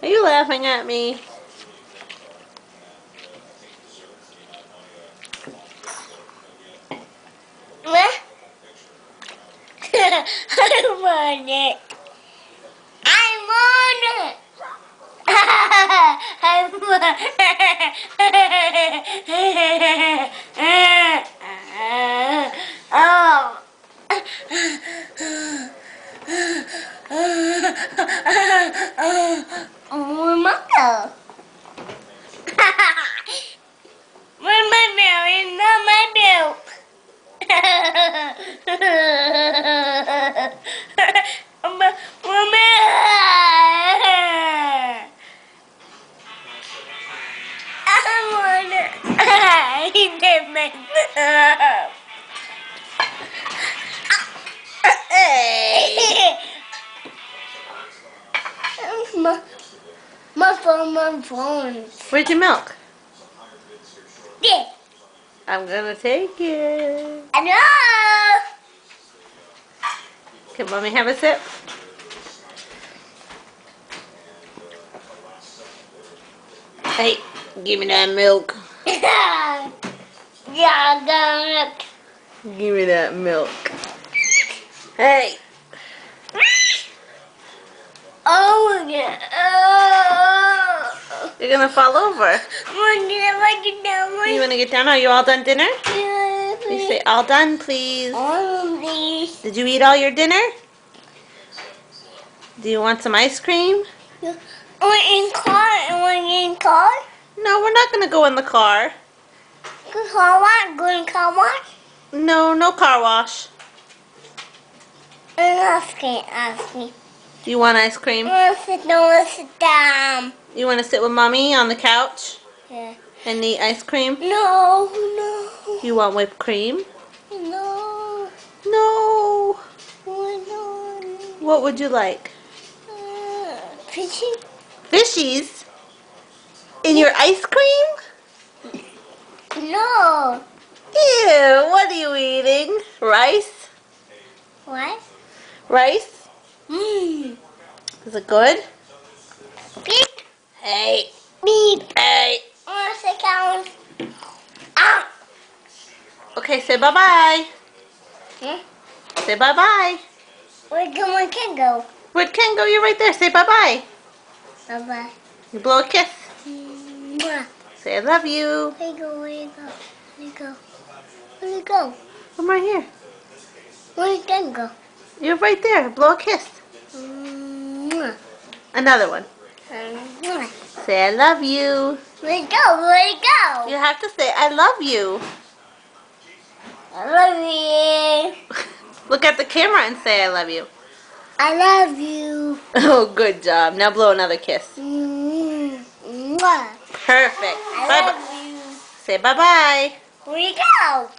Are you laughing at me? What? I want it. I want it. I want more milk. Where's my milk? It's not my milk. My phone. Where's your milk? Yeah. I'm gonna take it. I know. Can mommy have a sip? Hey, give me that milk. Yeah, look. Give me that milk. Hey. Oh, yeah. Oh. You're gonna fall over. You wanna get down? Are you all done dinner? Please say all done, please. All of these. Did you eat all your dinner? Do you want some ice cream? We're in car. No, we're not gonna go in the car. Good car wash. Good car wash. No, no car wash. Ask me. Do you want ice cream? Sit down. You wanna sit with mommy on the couch Yeah. and eat ice cream? No. You want whipped cream? No. No. No. What would you like? Fishing? Fishies? In your ice cream? No. Ew, what are you eating? Rice? What? Rice? Mmm. Is it good? Beep. Hey. Beep. Hey. Sit down. Ah. Okay, say bye-bye. Hmm? Say bye-bye. Where can go? Where'd Ken go? You're right there. Say bye-bye. Bye-bye. You blow a kiss. Mwah. Say I love you. Where you go? I'm right here. Where can go? You're right there. Blow a kiss. Mwah. Another one. Mwah. Say I love you. Where you go? You have to say I love you. I love you. Look at the camera and say I love you. I love you. Oh, good job. Now blow another kiss. Mwah. Perfect. I Bye-bye. love you. Say bye-bye. Where you go?